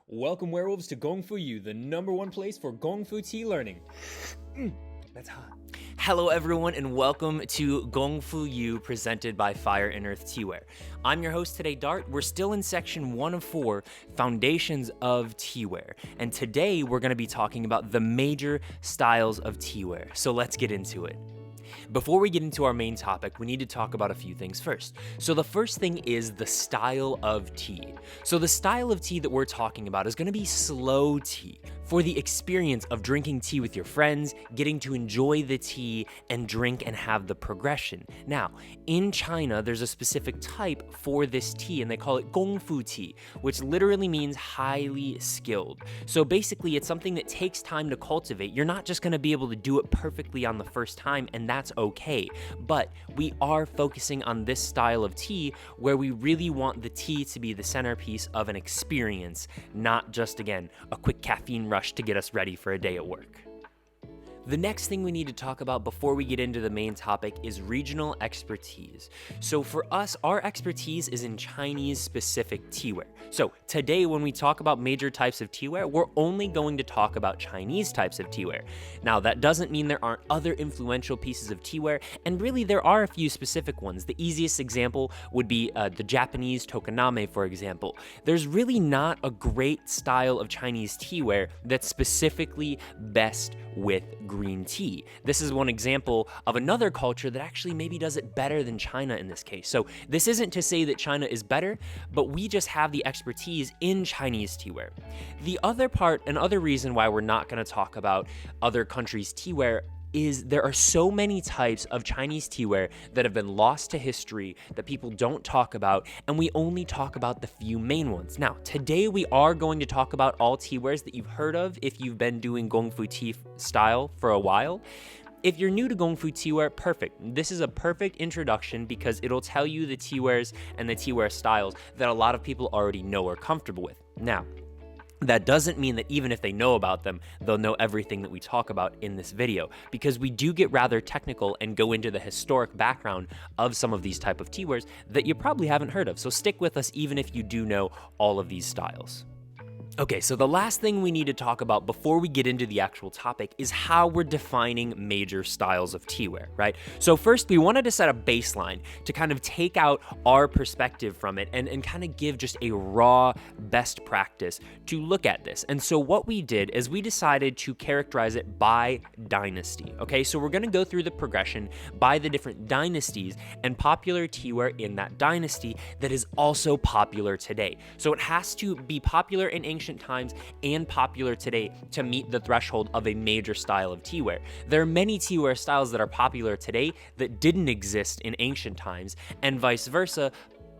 Welcome, werewolves, to Gong Fu Yu, the #1 place for Gong Fu tea learning. That's hot. Hello everyone and welcome to Gong Fu Yu presented by Fire and Earth Teaware. I'm your host today, Dart. We're still in section 1 of 4, Foundations of Teaware. And today we're going to be talking about the major styles of teaware. So let's get into it. Before we get into our main topic, we need to talk about a few things first. So the first thing is the style of tea. So the style of tea that we're talking about is going to be slow tea, for the experience of drinking tea with your friends, getting to enjoy the tea and drink and have the progression. Now, in China, there's a specific type for this tea and they call it Gong Fu tea, which literally means highly skilled. So basically, it's something that takes time to cultivate. You're not just going to be able to do it perfectly on the first time, and that's okay. But we are focusing on this style of tea where we really want the tea to be the centerpiece of an experience, not just, again, a quick caffeine rush to get us ready for a day at work. The next thing we need to talk about before we get into the main topic is regional expertise. So for us, our expertise is in Chinese-specific teaware. So today, when we talk about major types of teaware, we're only going to talk about Chinese types of teaware. Now, that doesn't mean there aren't other influential pieces of teaware, and really there are a few specific ones. The easiest example would be the Japanese tokoname, for example. There's really not a great style of Chinese teaware that's specifically best with green tea. This is one example of another culture that actually maybe does it better than China in this case. So this isn't to say that China is better, but we just have the expertise in Chinese teaware. The other part, and other reason why we're not going to talk about other countries' teaware is there are so many types of Chinese teaware that have been lost to history that people don't talk about, and we only talk about the few main ones. Now, today we are going to talk about all teawares that you've heard of if you've been doing Gong Fu tea style for a while. If you're new to Gong Fu teaware, perfect. This is a perfect introduction because it'll tell you the teawares and the teaware styles that a lot of people already know or comfortable with. Now, that doesn't mean that even if they know about them, they'll know everything that we talk about in this video, because we do get rather technical and go into the historic background of some of these type of teawares that you probably haven't heard of. So stick with us even if you do know all of these styles. Okay, so the last thing we need to talk about before we get into the actual topic is how we're defining major styles of teaware, right? So first, we wanted to set a baseline to kind of take out our perspective from it and kind of give just a raw best practice to look at this. And so what we did is we decided to characterize it by dynasty, okay? So we're gonna go through the progression by the different dynasties and popular teaware in that dynasty that is also popular today. So it has to be popular in ancient times and popular today to meet the threshold of a major style of teaware. There are many teaware styles that are popular today that didn't exist in ancient times, and vice versa,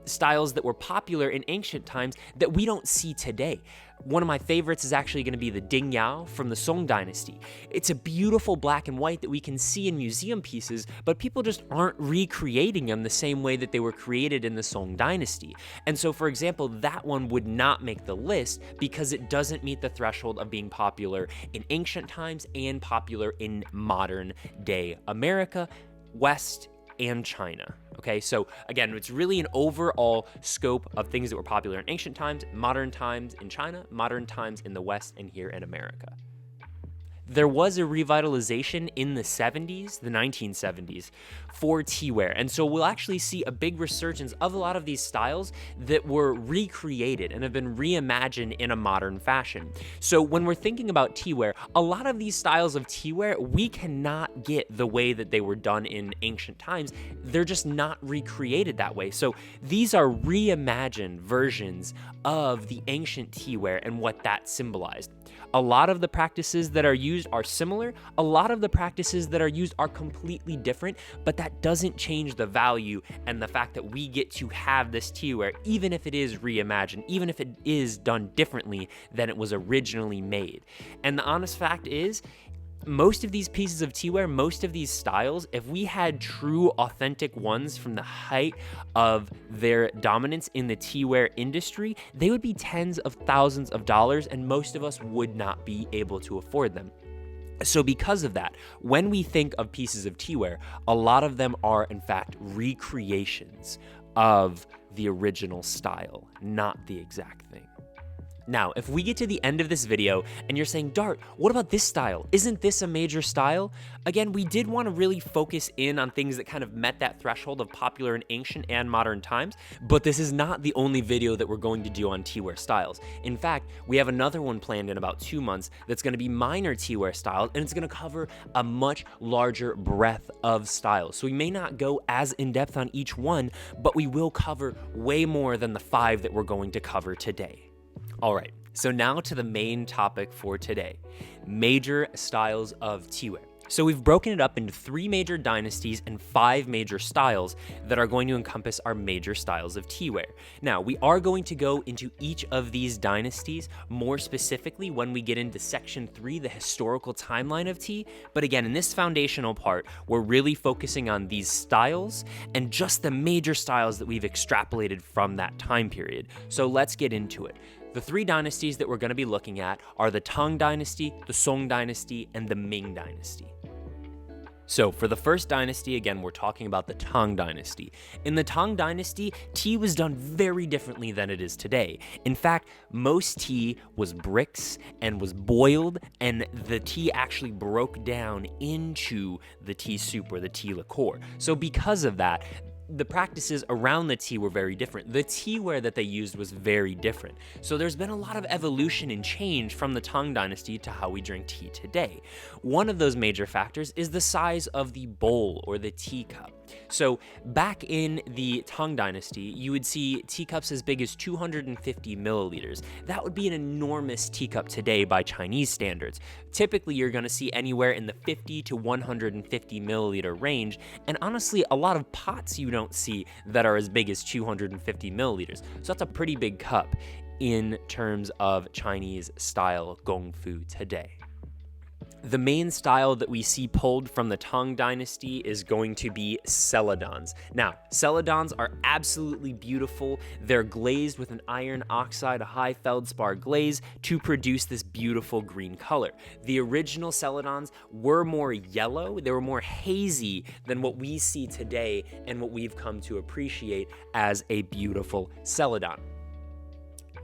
styles that were popular in ancient times that we don't see today. One of my favorites is actually going to be the Ding Yao from the Song Dynasty. It's a beautiful black and white that we can see in museum pieces, but people just aren't recreating them the same way that they were created in the Song Dynasty. And so, for example, that one would not make the list because it doesn't meet the threshold of being popular in ancient times and popular in modern day America, West, and China. Okay, so again, it's really an overall scope of things that were popular in ancient times, modern times in China, modern times in the West, and here in America. There was a revitalization in the 70s, the 1970s, for teaware. And so we'll actually see a big resurgence of a lot of these styles that were recreated and have been reimagined in a modern fashion. So when we're thinking about teaware, a lot of these styles of teaware, we cannot get the way that they were done in ancient times. They're just not recreated that way. So these are reimagined versions of the ancient teaware and what that symbolized. A lot of the practices that are used are similar. A lot of the practices that are used are completely different, but that doesn't change the value and the fact that we get to have this teaware, even if it is reimagined, even if it is done differently than it was originally made. And the honest fact is, most of these pieces of teaware, most of these styles, if we had true authentic ones from the height of their dominance in the teaware industry, they would be tens of thousands of dollars, and most of us would not be able to afford them. So because of that, when we think of pieces of teaware, a lot of them are in fact recreations of the original style, not the exact thing. Now, if we get to the end of this video and you're saying, Dart, what about this style? Isn't this a major style? Again, we did want to really focus in on things that kind of met that threshold of popular in ancient and modern times, but this is not the only video that we're going to do on teaware styles. In fact, we have another one planned in about 2 months that's going to be minor teaware styles, and it's going to cover a much larger breadth of styles. So we may not go as in-depth on each one, but we will cover way more than the 5 that we're going to cover today. All right, so now to the main topic for today, major styles of teaware. So we've broken it up into 3 major dynasties and 5 major styles that are going to encompass our major styles of teaware. Now, we are going to go into each of these dynasties more specifically when we get into section 3, the historical timeline of tea. But again, in this foundational part, we're really focusing on these styles and just the major styles that we've extrapolated from that time period. So let's get into it. The 3 dynasties that we're going to be looking at are the Tang Dynasty, the Song Dynasty, and the Ming Dynasty. So for the first dynasty, again, we're talking about the Tang Dynasty. In the Tang Dynasty, tea was done very differently than it is today. In fact, most tea was bricks and was boiled, and the tea actually broke down into the tea soup or the tea liqueur. So because of that, the practices around the tea were very different. The teaware that they used was very different. So there's been a lot of evolution and change from the Tang Dynasty to how we drink tea today. One of those major factors is the size of the bowl or the teacup. So back in the Tang Dynasty, you would see teacups as big as 250 milliliters. That would be an enormous teacup today by Chinese standards. Typically, you're going to see anywhere in the 50 to 150 milliliter range, and honestly, a lot of pots you don't see that are as big as 250 milliliters. So that's a pretty big cup in terms of Chinese style gongfu today. The main style that we see pulled from the Tang Dynasty is going to be celadons. Now, celadons are absolutely beautiful. They're glazed with an iron oxide, a high feldspar glaze to produce this beautiful green color. The original celadons were more yellow. They were more hazy than what we see today and what we've come to appreciate as a beautiful celadon.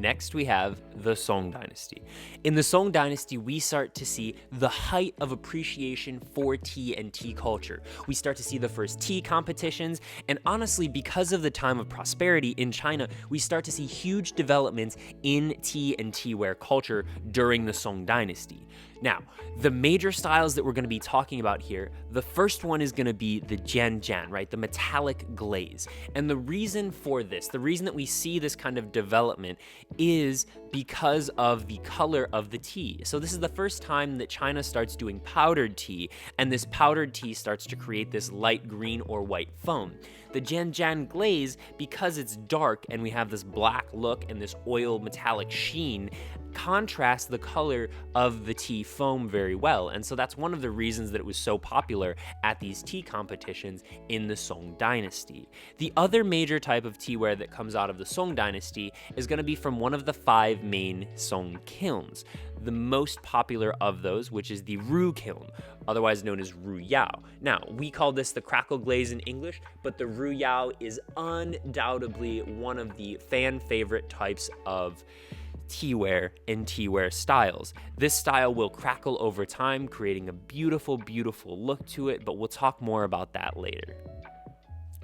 Next, we have the Song Dynasty. In the Song Dynasty, we start to see the height of appreciation for tea and tea culture. We start to see the first tea competitions, and honestly, because of the time of prosperity in China, we start to see huge developments in tea and teaware culture during the Song Dynasty. Now, the major styles that we're going to be talking about here, the first one is going to be the jianjian, right? The metallic glaze. And the reason for this, the reason that we see this kind of development is because of the color of the tea. So this is the first time that China starts doing powdered tea, and this powdered tea starts to create this light green or white foam. The jianjian glaze, because it's dark and we have this black look and this oil metallic sheen, contrasts the color of the tea foam very well. And so that's one of the reasons that it was so popular at these tea competitions in the Song Dynasty. The other major type of teaware that comes out of the Song Dynasty is going to be from one of the 5 main Song kilns. The most popular of those, which is the Ru kiln, otherwise known as Ru Yao. Now, we call this the crackle glaze in English, but the Ru Yao is undoubtedly one of the fan favorite types of teaware and teaware styles. This style will crackle over time, creating a beautiful, beautiful look to it, but we'll talk more about that later.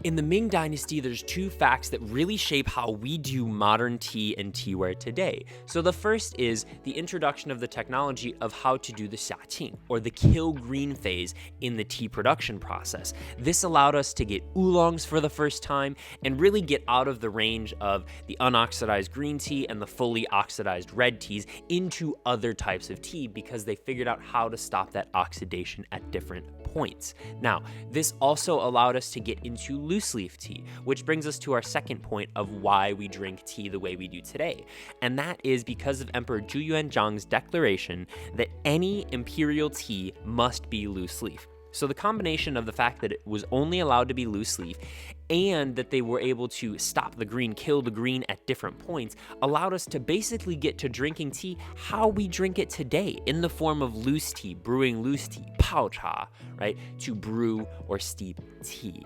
In the Ming Dynasty, there's 2 facts that really shape how we do modern tea and teaware today. So the first is the introduction of the technology of how to do the xiaqing, or the kill green phase in the tea production process. This allowed us to get oolongs for the first time and really get out of the range of the unoxidized green tea and the fully oxidized red teas into other types of tea because they figured out how to stop that oxidation at different points. Now, this also allowed us to get into loose leaf tea, which brings us to our second point of why we drink tea the way we do today. And that is because of Emperor Zhu Yuanzhang's declaration that any imperial tea must be loose leaf. So the combination of the fact that it was only allowed to be loose leaf and that they were able to stop the green, kill the green at different points, allowed us to basically get to drinking tea how we drink it today, in the form of loose tea, brewing loose tea, pao cha, right, to brew or steep tea.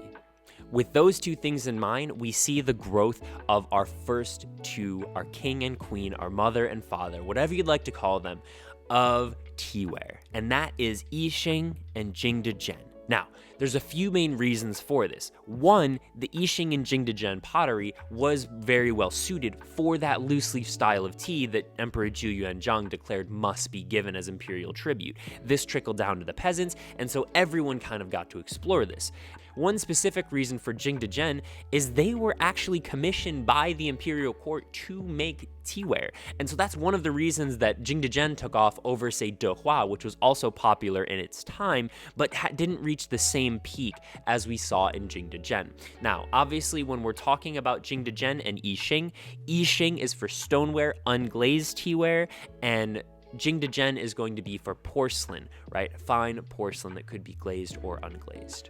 with those two things in mind, we see the growth of our first two, our king and queen, our mother and father, whatever you'd like to call them, of teaware. And that is Yixing and Jingdezhen. Now, there's a few main reasons for this. One, the Yixing and Jingdezhen pottery was very well suited for that loose leaf style of tea that Emperor Zhu Yuanzhang declared must be given as imperial tribute. This trickled down to the peasants, and so everyone kind of got to explore this. One specific reason for Jingdezhen is they were actually commissioned by the imperial court to make teaware. And so that's one of the reasons that Jingdezhen took off over, say, Dehua, which was also popular in its time, but didn't reach the same peak as we saw in Jingdezhen. Now, obviously, when we're talking about Jingdezhen and Yixing, Yixing is for stoneware, unglazed teaware, and Jingdezhen is going to be for porcelain, right? Fine porcelain that could be glazed or unglazed.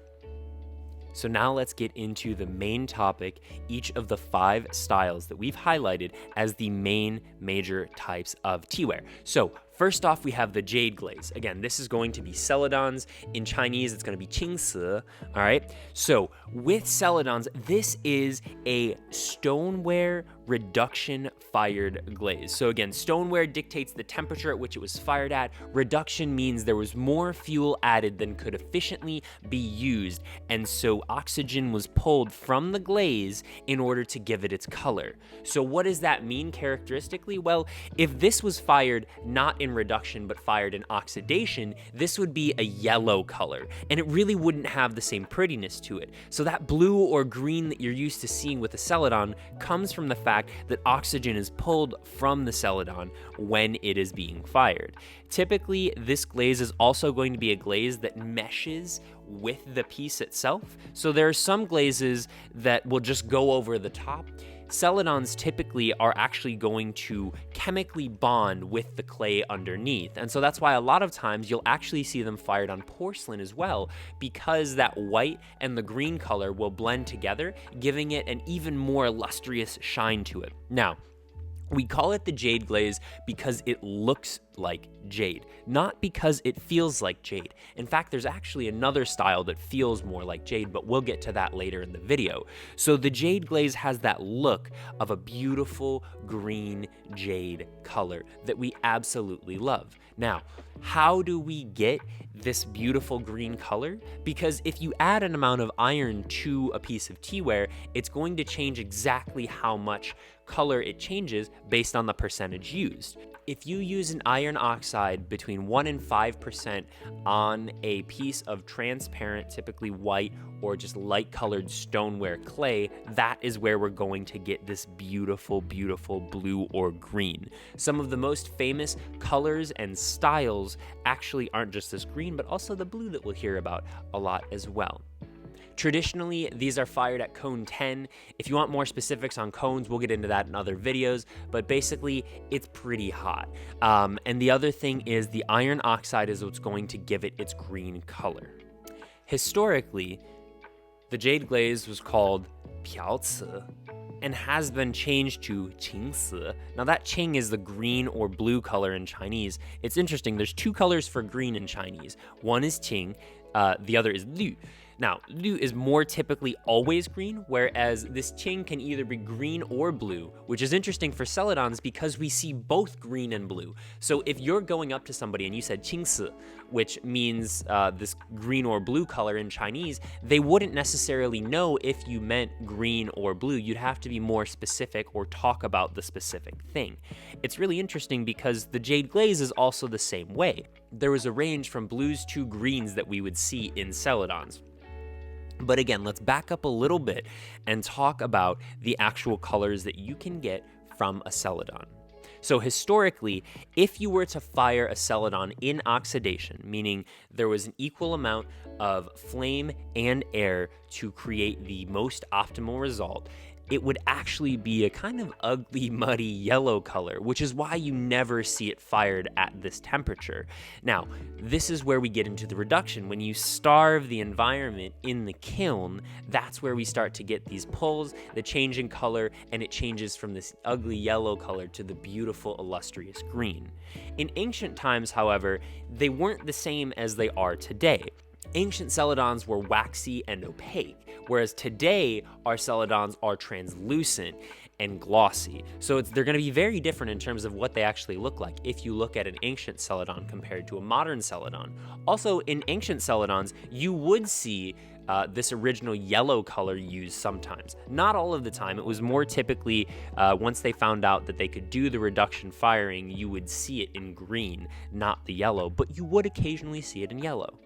So now let's get into the main topic, each of the 5 styles that we've highlighted as the main major types of teaware. So first off, we have the jade glaze. Again, this is going to be celadons. In Chinese, it's going to be qingci, all right? So with celadons, this is a stoneware reduction fired glaze. So again, stoneware dictates the temperature at which it was fired at. Reduction means there was more fuel added than could efficiently be used, and so oxygen was pulled from the glaze in order to give it its color. So what does that mean characteristically? Well, if this was fired not in reduction but fired in oxidation, this would be a yellow color, and it really wouldn't have the same prettiness to it. So that blue or green that you're used to seeing with a celadon comes from the fact that oxygen is pulled from the celadon when it is being fired. Typically, this glaze is also going to be a glaze that meshes with the piece itself. So there are some glazes that will just go over the top. Celadons typically are actually going to chemically bond with the clay underneath. And so that's why a lot of times you'll actually see them fired on porcelain as well, because that white and the green color will blend together, giving it an even more lustrous shine to it. Now, we call it the jade glaze because it looks like jade, not because it feels like jade. In fact, there's actually another style that feels more like jade, but we'll get to that later in the video. So the jade glaze has that look of a beautiful green jade color that we absolutely love. Now, how do we get this beautiful green color? Because if you add an amount of iron to a piece of teaware, it's going to change exactly how much color it changes based on the percentage used. If you use an iron oxide between 1 and 5% on a piece of transparent, typically white or just light colored stoneware clay, that is where we're going to get this beautiful, beautiful blue or green. Some of the most famous colors and styles actually aren't just this green, but also the blue that we'll hear about a lot as well. Traditionally, these are fired at cone 10. If you want more specifics on cones, we'll get into that in other videos, but basically, it's pretty hot. And the other thing is the iron oxide is what's going to give it its green color. Historically, the jade glaze was called piaoci and has been changed to qingci. Now that qing is the green or blue color in Chinese. It's interesting, there's 2 colors for green in Chinese. One is qing, the other is lü. Now, lü is more typically always green, whereas this qing can either be green or blue, which is interesting for celadons because we see both green and blue. So if you're going up to somebody and you said qingci, which means this green or blue color in Chinese, they wouldn't necessarily know if you meant green or blue. You'd have to be more specific or talk about the specific thing. It's really interesting because the jade glaze is also the same way. There was a range from blues to greens that we would see in celadons. But again, let's back up a little bit and talk about the actual colors that you can get from a celadon. So historically, if you were to fire a celadon in oxidation, meaning there was an equal amount of flame and air to create the most optimal result, it would actually be a kind of ugly, muddy yellow color, which is why you never see it fired at this temperature. Now, this is where we get into the reduction. When you starve the environment in the kiln, that's where we start to get these pulls, the change in color, and it changes from this ugly yellow color to the beautiful, illustrious green. In ancient times, however, they weren't the same as they are today. Ancient celadons were waxy and opaque, whereas today our celadons are translucent and glossy. So they're going to be very different in terms of what they actually look like if you look at an ancient celadon compared to a modern celadon. Also, in ancient celadons, you would see this original yellow color used sometimes. Not all of the time. It was more typically once they found out that they could do the reduction firing, you would see it in green, not the yellow, but you would occasionally see it in yellow.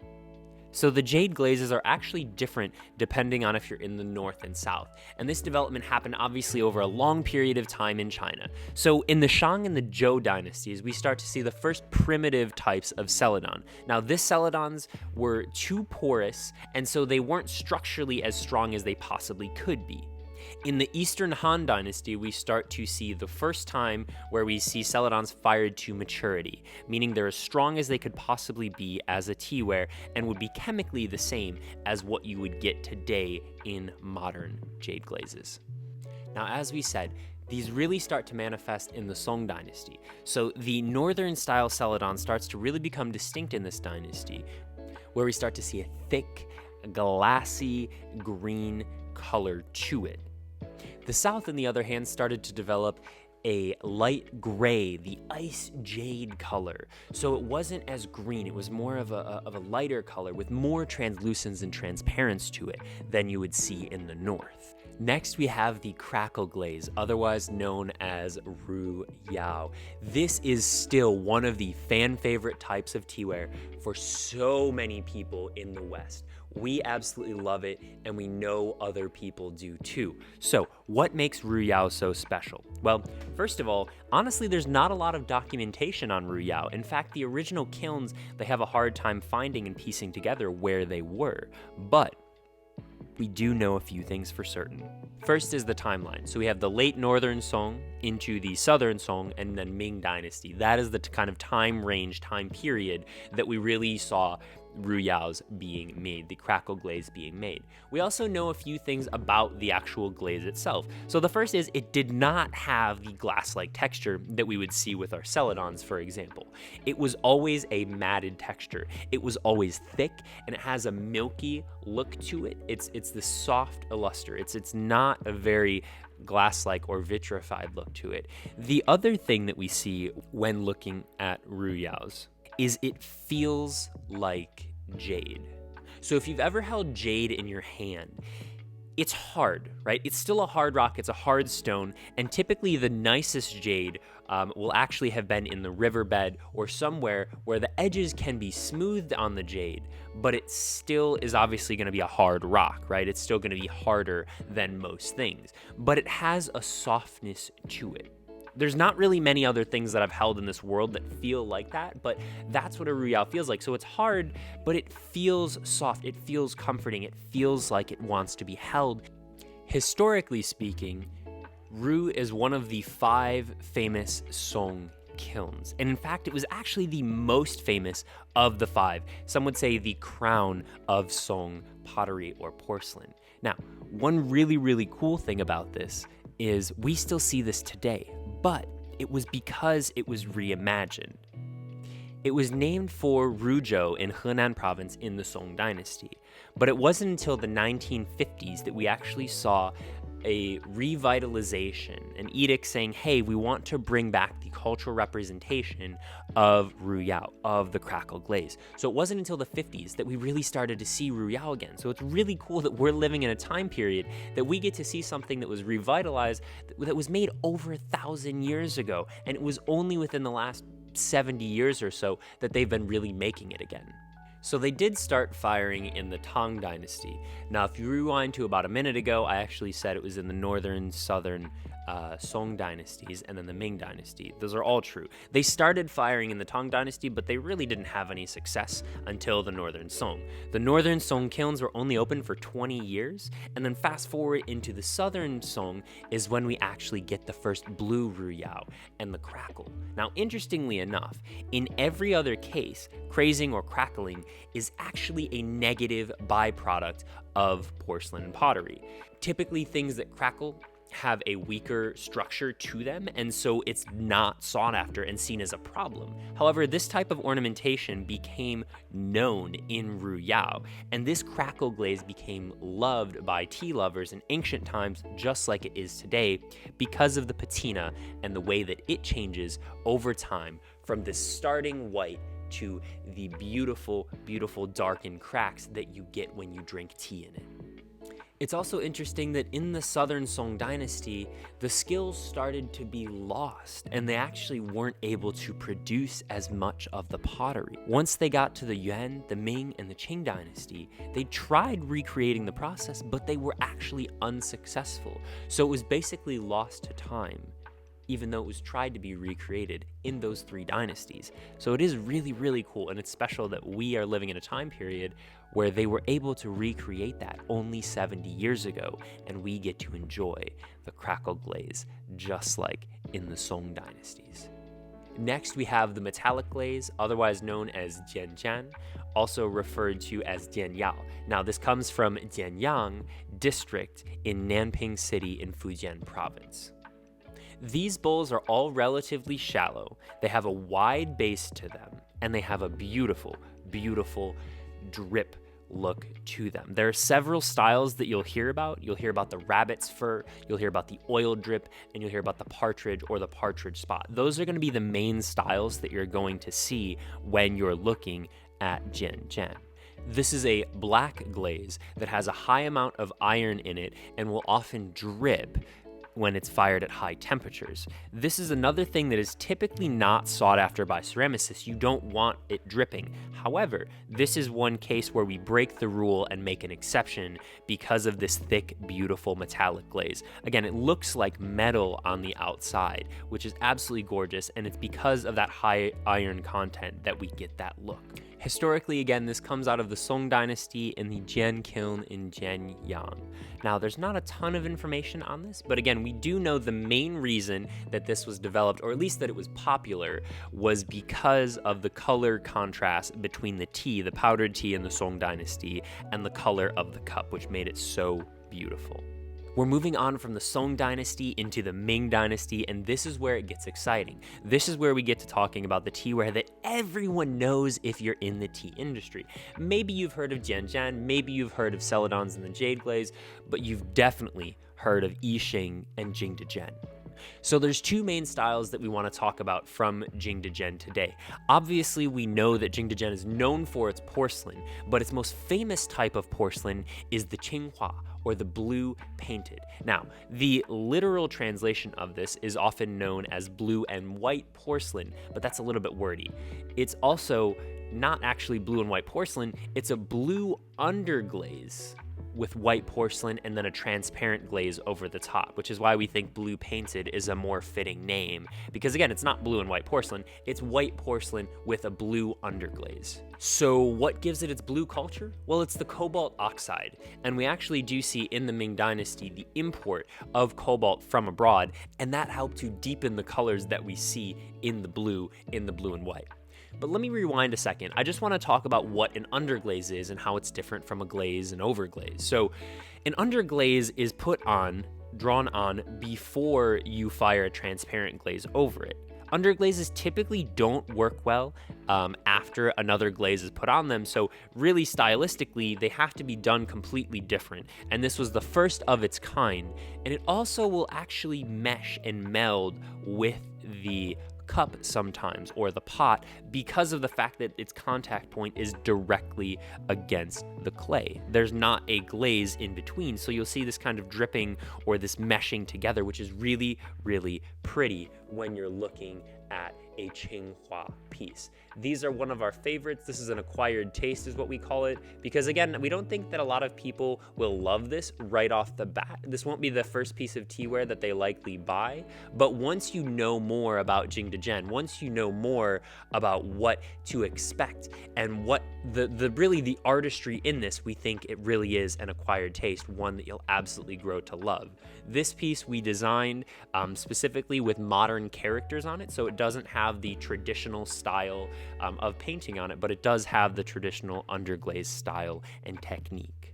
So the jade glazes are actually different depending on if you're in the north and south. And this development happened obviously over a long period of time in China. So in the Shang and the Zhou dynasties, we start to see the first primitive types of celadon. Now, these celadons were too porous, and so they weren't structurally as strong as they possibly could be. In the Eastern Han Dynasty, we start to see the first time where we see celadons fired to maturity, meaning they're as strong as they could possibly be as a teaware and would be chemically the same as what you would get today in modern jade glazes. Now, as we said, these really start to manifest in the Song Dynasty. So the northern style celadon starts to really become distinct in this dynasty, where we start to see a thick, glassy green color to it. The South, on the other hand, started to develop a light gray, the ice jade color. So it wasn't as green, it was more of a lighter color with more translucence and transparency to it than you would see in the north. Next, we have the crackle glaze, otherwise known as Ru Yao. This is still one of the fan favorite types of teaware for so many people in the West. We absolutely love it, and we know other people do too. So, what makes Ru Yao so special? Well, first of all, honestly, there's not a lot of documentation on Ru Yao. In fact, the original kilns, they have a hard time finding and piecing together where they were. But we do know a few things for certain. First is the timeline. So we have the late Northern Song into the Southern Song and then Ming Dynasty. That is the kind of time range, time period that we really saw Ru Yao's being made, the crackle glaze being made. We also know a few things about the actual glaze itself. So the first is it did not have the glass-like texture that we would see with our celadons, for example. It was always a matted texture. It was always thick, and it has a milky look to it. It's this soft luster. It's not a very glass-like or vitrified look to it. The other thing that we see when looking at Ru Yao's is it feels like jade. So if you've ever held jade in your hand, it's hard, right? It's still a hard rock, it's a hard stone, and typically the nicest jade will actually have been in the riverbed or somewhere where the edges can be smoothed on the jade, but it still is obviously going to be a hard rock, right? It's still going to be harder than most things, but it has a softness to it. There's not really many other things that I've held in this world that feel like that, but that's what a Ru Yao feels like. So it's hard, but it feels soft, it feels comforting, it feels like it wants to be held. Historically speaking, Ru is one of the 5 famous Song kilns. And in fact, it was actually the most famous of the 5. Some would say the crown of Song pottery or porcelain. Now, one really, really cool thing about this is we still see this today, but it was because it was reimagined. It was named for Ruzhou in Henan province in the Song dynasty, but it wasn't until the 1950s that we actually saw a revitalization, an edict saying, hey, we want to bring back the cultural representation of Ru Yao, of the crackle glaze. So it wasn't until the 50s that we really started to see Ru Yao again. So it's really cool that we're living in a time period that we get to see something that was revitalized, that was made over 1,000 years ago, and it was only within the last 70 years or so that they've been really making it again. So they did start firing in the Tang Dynasty. Now, if you rewind to about a minute ago, I actually said it was in the northern, southern Song dynasties and then the Ming Dynasty. Those are all true. They started firing in the Tang Dynasty, but they really didn't have any success until the northern Song. The northern Song kilns were only open for 20 years, and then fast forward into the southern Song is when we actually get the first blue Ru Yao and the crackle. Now, interestingly enough, in every other case, crazing or crackling is actually a negative byproduct of porcelain and pottery. Typically, things that crackle have a weaker structure to them, and so it's not sought after and seen as a problem. However, this type of ornamentation became known in Ruyao, and this crackle glaze became loved by tea lovers in ancient times, just like it is today, because of the patina and the way that it changes over time from this starting white to the beautiful, beautiful darkened cracks that you get when you drink tea in it. It's also interesting that in the Southern Song Dynasty, the skills started to be lost, and they actually weren't able to produce as much of the pottery. Once they got to the Yuan, the Ming, and the Qing Dynasty, they tried recreating the process, but they were actually unsuccessful. So it was basically lost to time, even though it was tried to be recreated in those 3 dynasties. So it is really, really cool, and it's special that we are living in a time period where they were able to recreate that only 70 years ago, and we get to enjoy the crackle glaze just like in the Song dynasties. Next, we have the metallic glaze, otherwise known as jianjian, also referred to as jianyao. Now, this comes from Jianyang district in Nanping City in Fujian province. These bowls are all relatively shallow, they have a wide base to them, and they have a beautiful, beautiful drip look to them. There are several styles that you'll hear about. You'll hear about the rabbit's fur, you'll hear about the oil drip, and you'll hear about the partridge or the partridge spot. Those are going to be the main styles that you're going to see when you're looking at jianjian. This is a black glaze that has a high amount of iron in it and will often drip when it's fired at high temperatures. This is another thing that is typically not sought after by ceramicists. You don't want it dripping. However, this is one case where we break the rule and make an exception because of this thick, beautiful metallic glaze. Again, it looks like metal on the outside, which is absolutely gorgeous, and it's because of that high iron content that we get that look. Historically, again, this comes out of the Song Dynasty in the Jian Kiln in Jianyang. Now, there's not a ton of information on this, but again, we do know the main reason that this was developed, or at least that it was popular, was because of the color contrast between the tea, the powdered tea in the Song Dynasty, and the color of the cup, which made it so beautiful. We're moving on from the Song Dynasty into the Ming Dynasty, and this is where it gets exciting. This is where we get to talking about the teaware that everyone knows if you're in the tea industry. Maybe you've heard of jianjian, maybe you've heard of celadons and the jade glaze, but you've definitely heard of yixing and jingdezhen. So there's 2 main styles that we want to talk about from jingdezhen today. Obviously, we know that jingdezhen is known for its porcelain, but its most famous type of porcelain is the qinghua, or the blue painted. Now, the literal translation of this is often known as blue and white porcelain, but that's a little bit wordy. It's also not actually blue and white porcelain, it's a blue underglaze with white porcelain and then a transparent glaze over the top, which is why we think blue painted is a more fitting name. Because again, it's not blue and white porcelain, it's white porcelain with a blue underglaze. So what gives it its blue culture? Well, it's the cobalt oxide. And we actually do see in the Ming Dynasty the import of cobalt from abroad, and that helped to deepen the colors that we see in the blue and white. But let me rewind a second. I just want to talk about what an underglaze is and how it's different from a glaze and overglaze. So an underglaze is drawn on before you fire a transparent glaze over it. Underglazes typically don't work well after another glaze is put on them, so really stylistically, they have to be done completely different. And this was the first of its kind, and it also will actually mesh and meld with the cup sometimes, or the pot, because of the fact that its contact point is directly against the clay. There's not a glaze in between, so you'll see this kind of dripping or this meshing together, which is really, really pretty when you're looking at a qinghua piece. These are one of our favorites. This is an acquired taste is what we call it, because again, we don't think that a lot of people will love this right off the bat. This won't be the first piece of teaware that they likely buy, but once you know more about jingdezhen, once you know more about what to expect and what the artistry in this, we think it really is an acquired taste, one that you'll absolutely grow to love. This piece we designed specifically with modern characters on it, so it doesn't have the traditional style of painting on it, but it does have the traditional underglaze style and technique.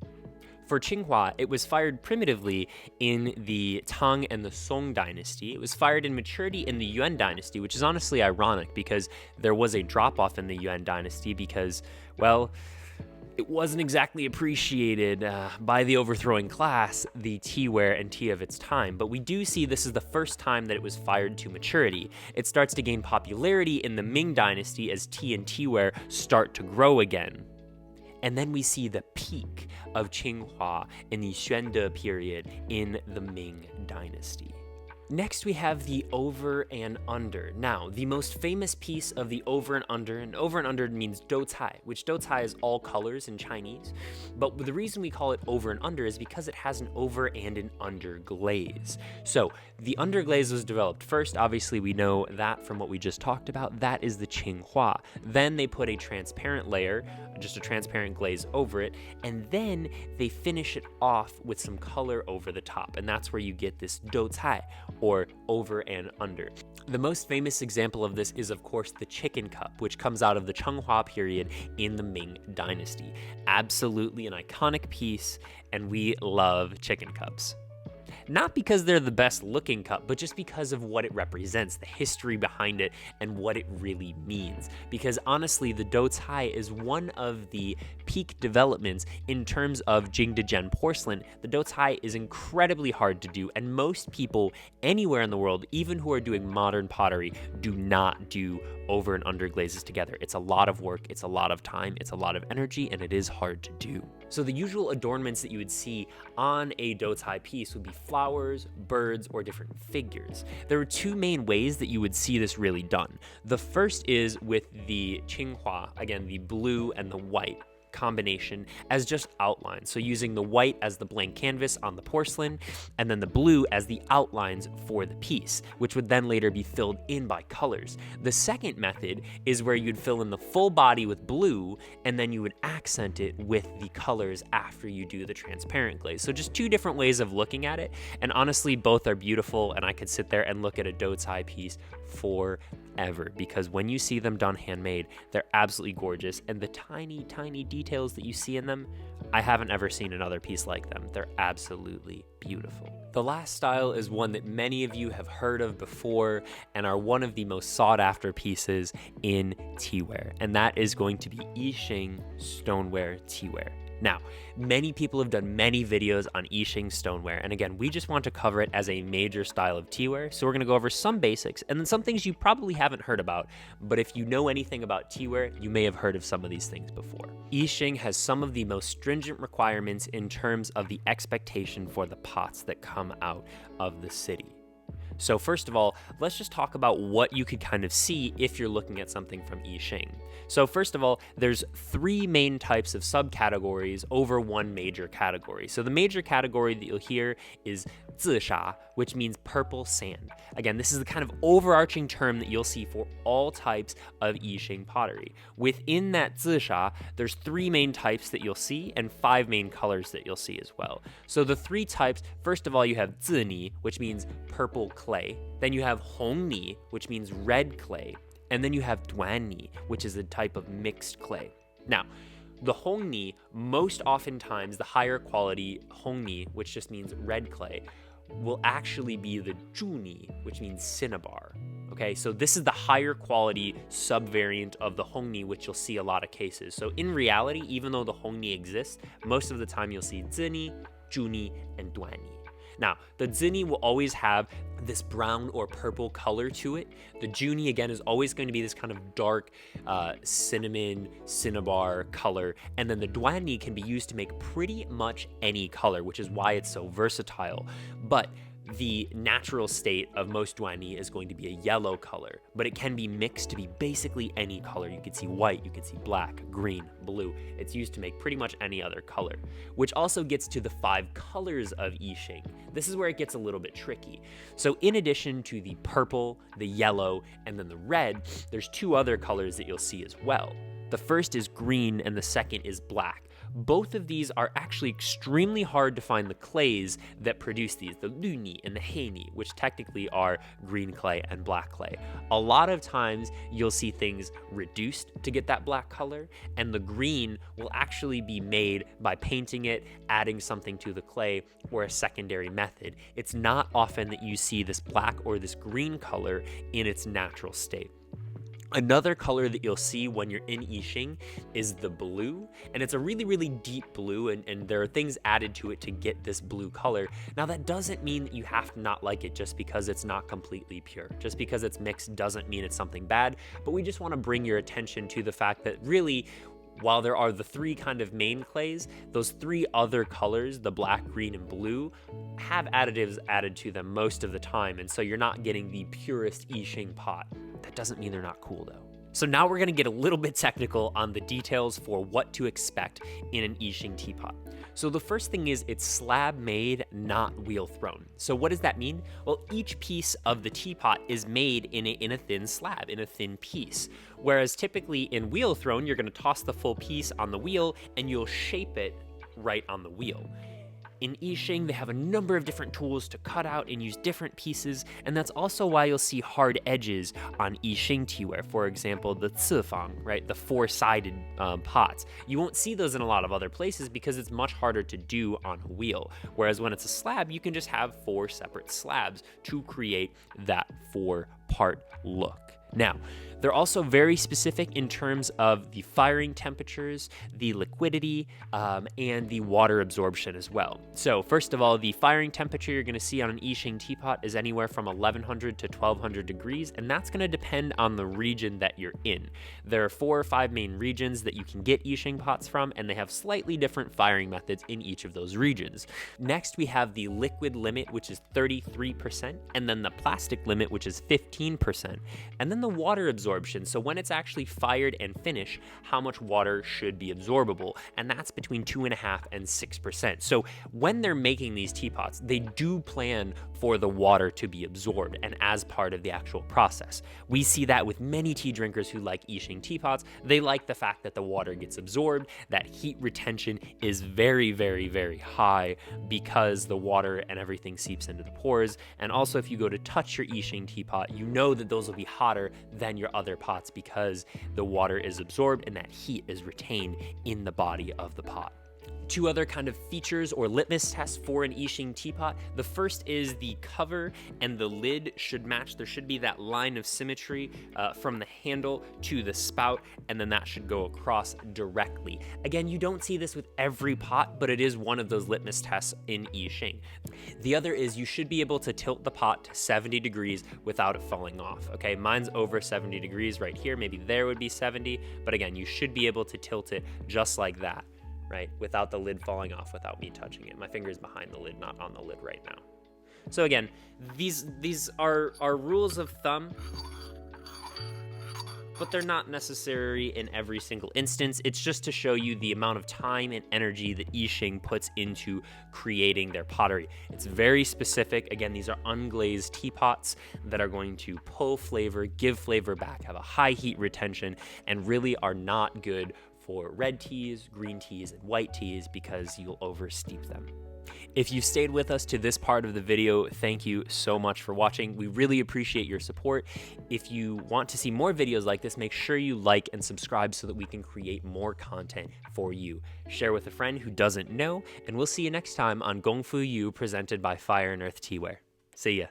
For Qinghua, it was fired primitively in the Tang and the Song dynasty. It was fired in maturity in the Yuan dynasty, which is honestly ironic because there was a drop-off in the Yuan dynasty because, well, it wasn't exactly appreciated by the overthrowing class, the teaware and tea of its time, but we do see this is the first time that it was fired to maturity. It starts to gain popularity in the Ming dynasty as tea and teaware start to grow again. And then we see the peak of Qinghua in the Xuande period in the Ming dynasty. Next, we have the over and under. Now, the most famous piece of the over and under means doucai, which doucai is all colors in Chinese. But the reason we call it over and under is because it has an over and an under glaze. So the under glaze was developed first. Obviously, we know that from what we just talked about. That is the Qinghua. Then they put a transparent layer, just a transparent glaze over it, and then they finish it off with some color over the top. And that's where you get this doucai, or over and under. The most famous example of this is, of course, the chicken cup, which comes out of the Chenghua period in the Ming dynasty. Absolutely an iconic piece, and we love chicken cups. Not because they're the best looking cup, but just because of what it represents, the history behind it, and what it really means. Because honestly, the doucai is one of the peak developments in terms of Jingdezhen porcelain. The doucai is incredibly hard to do, and most people anywhere in the world, even who are doing modern pottery, do not do over and under glazes together. It's a lot of work, it's a lot of time, it's a lot of energy, and it is hard to do. So the usual adornments that you would see on a doucai piece would be flowers, birds, or different figures. There are two main ways that you would see this really done. The first is with the Qinghua, again, the blue and the white combination as just outlines. So using the white as the blank canvas on the porcelain, and then the blue as the outlines for the piece, which would then later be filled in by colors. The second method is where you'd fill in the full body with blue, and then you would accent it with the colors after you do the transparent glaze. So just two different ways of looking at it, and honestly, both are beautiful, and I could sit there and look at a doucai piece forever, because when you see them done handmade, they're absolutely gorgeous, and the tiny, tiny details that you see in them, I haven't ever seen another piece like them. They're absolutely beautiful. The last style is one that many of you have heard of before and are one of the most sought after pieces in teaware, and that is going to be Yixing stoneware teaware. Now, many people have done many videos on Yixing stoneware, and again, we just want to cover it as a major style of teaware, so we're going to go over some basics and then some things you probably haven't heard about, but if you know anything about teaware, you may have heard of some of these things before. Yixing has some of the most stringent requirements in terms of the expectation for the pots that come out of the city. So first of all, let's just talk about what you could kind of see if you're looking at something from Yixing. So first of all, there's three main types of subcategories over one major category. So the major category that you'll hear is zisha, which means purple sand. Again, this is the kind of overarching term that you'll see for all types of Yixing pottery. Within that zisha, there's three main types that you'll see and five main colors that you'll see as well. So the three types, first of all, you have zini, which means purple clay. Then you have hongni, which means red clay. And then you have duanni, which is a type of mixed clay. Now, the hongni, most oftentimes the higher quality hongni, which just means red clay, will actually be the zhuni, which means cinnabar. Okay, so this is the higher quality subvariant of the hongni, which you'll see a lot of cases. So in reality, even though the hongni exists, most of the time you'll see zini, zhuni, and duanni. Now, the zini will always have this brown or purple color to it. The zhuni, again, is always going to be this kind of dark cinnamon, cinnabar color. And then the duanni can be used to make pretty much any color, which is why it's so versatile. But the natural state of most duanni is going to be a yellow color, but it can be mixed to be basically any color. You could see white, you could see black, green, blue. It's used to make pretty much any other color, which also gets to the 5 colors of Yixing. This is where it gets a little bit tricky. So in addition to the purple, the yellow, and then the red, there's 2 other colors that you'll see as well. The first is green and the second is black. both of these are actually extremely hard to find the clays that produce these, the luni and the heini, which technically are green clay and black clay. A lot of times you'll see things reduced to get that black color, and the green will actually be made by painting it, adding something to the clay, or a secondary method. It's not often that you see this black or this green color in its natural state. Another color that you'll see when you're in I Ching is the blue, and it's a really, really deep blue, and there are things added to it to get this blue color. Now, that doesn't mean that you have to not like it just because it's not completely pure. Just because it's mixed doesn't mean it's something bad, but we just want to bring your attention to the fact that really, while there are the three kind of main clays, those three other colors, the black, green, and blue, have additives added to them most of the time, and so you're not getting the purest I Ching pot. That doesn't mean they're not cool though. So now we're gonna get a little bit technical on the details for what to expect in an I Ching teapot. So the first thing is it's slab made, not wheel thrown. So what does that mean? Well, each piece of the teapot is made in a thin slab, in a thin piece. Whereas typically in wheel thrown, you're gonna toss the full piece on the wheel and you'll shape it right on the wheel. In I Ching, they have a number of different tools to cut out and use different pieces, and that's also why you'll see hard edges on I Ching teaware. For example, the cifang, right, the four-sided pots. You won't see those in a lot of other places because it's much harder to do on a wheel. Whereas when it's a slab, you can just have four separate slabs to create that four-part look. Now, they're also very specific in terms of the firing temperatures, the liquidity, and the water absorption as well. So first of all, the firing temperature you're gonna see on an I Ching teapot is anywhere from 1100 to 1200 degrees, and that's gonna depend on the region that you're in. There are 4 or 5 main regions that you can get I Ching pots from, and they have slightly different firing methods in each of those regions. Next, we have the liquid limit, which is 33%, and then the plastic limit, which is 15%, and then the water absorption. So when it's actually fired and finished, how much water should be absorbable, and that's between 2.5% and 6%. So when they're making these teapots, they do plan for the water to be absorbed and as part of the actual process. We see that with many tea drinkers who like I Ching teapots. They like the fact that the water gets absorbed, that heat retention is very, very, very high because the water and everything seeps into the pores. And also, if you go to touch your I Ching teapot, you know that those will be hotter than your other pots because the water is absorbed and that heat is retained in the body of the pot. 2 other kind of features or litmus tests for an I Ching teapot. The first is the cover and the lid should match. There should be that line of symmetry from the handle to the spout, and then that should go across directly. Again, you don't see this with every pot, but it is one of those litmus tests in I Ching. The other is you should be able to tilt the pot to 70 degrees without it falling off. Okay, mine's over 70 degrees right here. Maybe there would be 70, but again, you should be able to tilt it just like that, right? Without the lid falling off, without me touching it. My finger's behind the lid, not on the lid right now. So again, these are rules of thumb, but they're not necessary in every single instance. It's just to show you the amount of time and energy that I Ching puts into creating their pottery. It's very specific. Again, these are unglazed teapots that are going to pull flavor, give flavor back, have a high heat retention, and really are not good for red teas, green teas, and white teas because you'll oversteep them. If you stayed with us to this part of the video, thank you so much for watching. We really appreciate your support. If you want to see more videos like this, make sure you like and subscribe so that we can create more content for you. Share with a friend who doesn't know, and we'll see you next time on Gong Fu Yu presented by Fire and Earth Teaware. See ya.